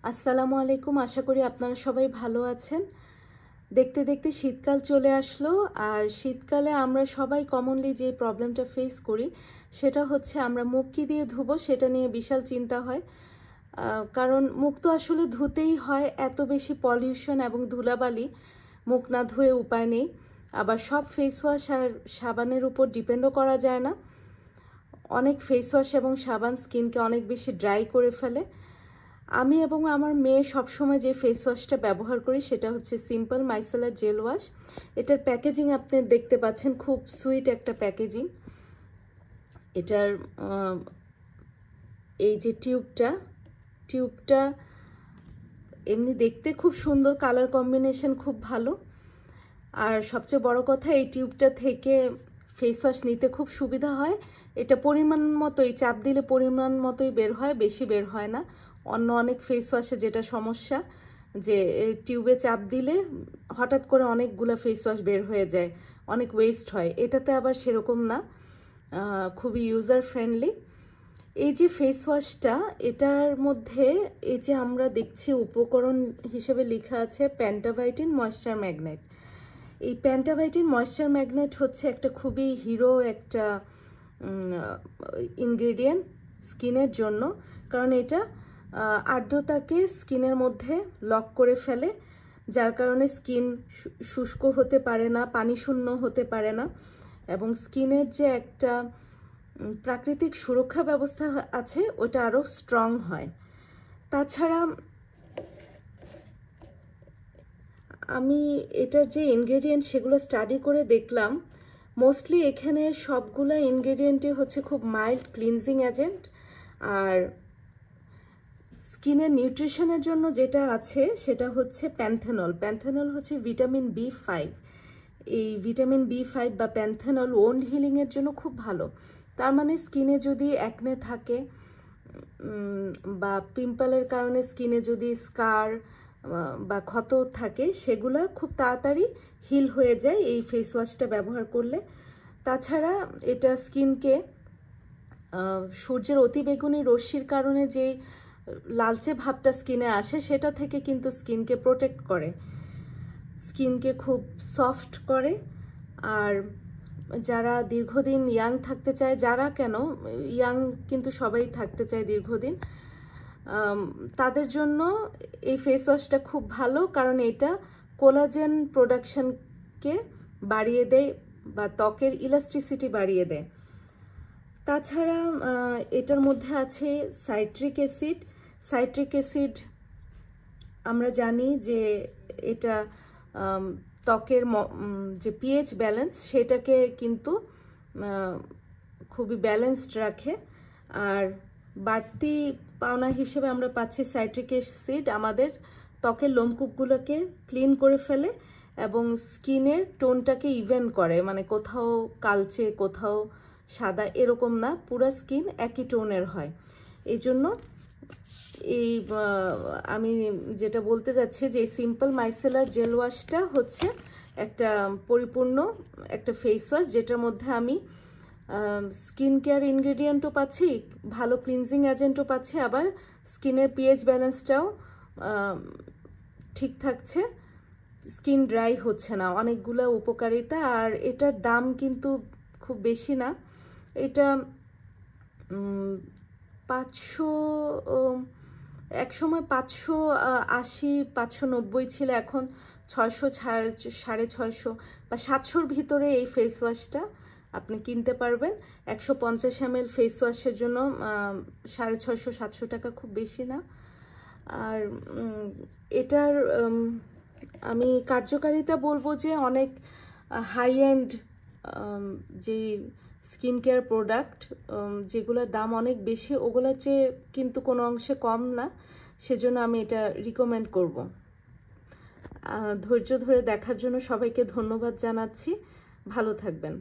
আসসালামু আলাইকুম। আশা করি আপনারা সবাই ভালো আছেন। দেখতে দেখতে শীতকাল চলে আসলো। আর শীতকালে আমরা সবাই কমনলি যে প্রবলেমটা ফেস করি সেটা হচ্ছে আমরা মুখ কি দিয়ে ধুবো সেটা নিয়ে বিশাল চিন্তা হয়। কারণ মুখ তো আসলে ধুতেই হয়, এত বেশি পলিউশন এবং ধুলাবালি, মুখ না ধুয়ে উপায় নেই। আবার সব ফেস ওয়াশ আর সাবানের উপর ডিপেন্ডও করা যায় না। অনেক ফেস ওয়াশ এবং সাবান স্কিনকে অনেক বেশি ড্রাই করে ফেলে। আমি এবং আমার মেয়ে সবসময় যে ফেস ওয়াশটা ব্যবহার করি সেটা হচ্ছে সিম্পল মাইসেলার জেল ওয়াশ। এটার প্যাকেজিং আপনি দেখতে পাচ্ছেন, খুব সুইট একটা প্যাকেজিং। এটার এই যে টিউবটা এমনি দেখতে খুব সুন্দর, কালার কম্বিনেশন খুব ভালো। আর সবচেয়ে বড় কথা, এই টিউবটা থেকে ফেস ওয়াশ নিতে খুব সুবিধা হয়। এটা পরিমাণ মতোই, চাপ দিলে পরিমাণ মতোই বের হয়, বেশি বের হয় না। অন্য অনেক ফেস ওয়াশে যেটা সমস্যা, যে টিউবে চাপ দিলে হঠাৎ করে অনেকগুলো ফেস ওয়াশ বের হয়ে যায়, অনেক ওয়েস্ট হয়। এটাতে আবার সেরকম না, খুবই ইউজার ফ্রেন্ডলি। এই যে ফেস ওয়াশটা, এটার মধ্যে এই যে আমরা দেখছি উপকরণ হিসেবে লেখা আছে প্যান্টাভাইটিন ময়েশ্চার ম্যাগনেট। এই প্যান্টাভাইটিন ময়েশ্চার ম্যাগনেট হচ্ছে একটা খুবই হিরো একটা ইনগ্রেডিয়েন্ট স্কিনের জন্য। কারণ এটা আর্দ্রতাকে স্কিনের মধ্যে লক করে ফেলে, যার কারণে স্কিন শুষ্ক হতে পারে না, পানি শূন্য হতে পারে না, এবং স্কিনের যে একটা প্রাকৃতিক সুরক্ষা ব্যবস্থা আছে ওটা আরও স্ট্রং হয়। তাছাড়া আমি এটার যে ইনগ্রেডিয়েন্ট সেগুলো স্টাডি করে দেখলাম, মোস্টলি এখানে সবগুলো ইনগ্রেডিয়েন্টই হচ্ছে খুব মাইল্ড ক্লিনজিং এজেন্ট। আর স্কিনের নিউট্রিশনের জন্য যেটা আছে সেটা হচ্ছে প্যান্থেনল। প্যান্থেনল হচ্ছে ভিটামিন B5। এই ভিটামিন B5 বা প্যান্থেনল ওন্ড হিলিংয়ের জন্য খুব ভালো। তার মানে স্কিনে যদি অ্যাকনে থাকে বা পিম্পলের কারণে স্কিনে যদি স্কার বা ক্ষত থাকে, সেগুলো খুব তাড়াতাড়ি হিল হয়ে যায় এই ফেস ওয়াশটা ব্যবহার করলে। তাছাড়া এটা স্কিনকে সূর্যের অতিবেগুনি রশ্মির কারণে যে লালচে ভাবটা স্কিনে আসে সেটা থেকে কিন্তু স্কিনকে প্রোটেক্ট করে, স্কিনকে খুব সফট করে। আর যারা দীর্ঘদিন ইয়াং থাকতে চায়, যারা কেন ইয়াং কিন্তু সবাই থাকতে চায় দীর্ঘদিন, তাদের জন্য এই ফেস ওয়াশটা খুব ভালো। কারণ এটা কোলাজেন প্রোডাকশনকে বাড়িয়ে দেয় বা ত্বকের ইলাস্টিসিটি বাড়িয়ে দেয়। তাছাড়া এটার মধ্যে আছে সাইট্রিক অ্যাসিড। সাইট্রিক অ্যাসিড আমরা জানি যে এটা ত্বকের যে পিএইচ ব্যালেন্স সেটাকে কিন্তু খুবই ব্যালেন্সড রাখে। আর বাড়তি পাওনা হিসেবে আমরা পাচ্ছি সাইট্রিক অ্যাসিড আমাদের ত্বকের লোমকূপগুলোকে ক্লিন করে ফেলে এবং স্কিনের টোনটাকে ইভেন করে, মানে কোথাও কালচে কোথাও সাদা এরকম না, পুরো স্কিন একই টোনের হয়। এই জন্য এই আমি যেটা বলতে যাচ্ছি যে সিম্পল মাইসেলার জেল ওয়াশটা হচ্ছে একটা পরিপূর্ণ একটা ফেস ওয়াশ, যেটার মধ্যে আমি স্কিন কেয়ার ইনগ্রেডিয়েন্টও পাচ্ছি, ভালো ক্লিনজিং এজেন্টও পাচ্ছি, আবার স্কিনের পিএইচ ব্যালেন্সটাও ঠিক থাকছে, স্কিন ড্রাই হচ্ছে না, অনেকগুলো উপকারিতা। আর এটার দাম কিন্তু খুব বেশি না। এটা 500, একসময় 580 590 ছিল, এখন 600, 650 বা 700-র ভিতরে এই ফেস ওয়াশটা আপনি কিনতে পারবেন। 150 ml ফেস ওয়াশের জন্য 650 700 টাকা খুব বেশি না। আর এটার আমি কার্যকারিতা বলবো যে অনেক হাই এন্ড যে স্কিন কেয়ার প্রোডাক্ট যেগুলোর দাম অনেক বেশি, ওগুলোর চেয়ে কিন্তু কোনো অংশে কম না, সেজন্য আমি এটা রিকমেন্ড করব। ধৈর্য ধরে দেখার জন্য সবাইকে ধন্যবাদ জানাচ্ছি। ভালো থাকবেন।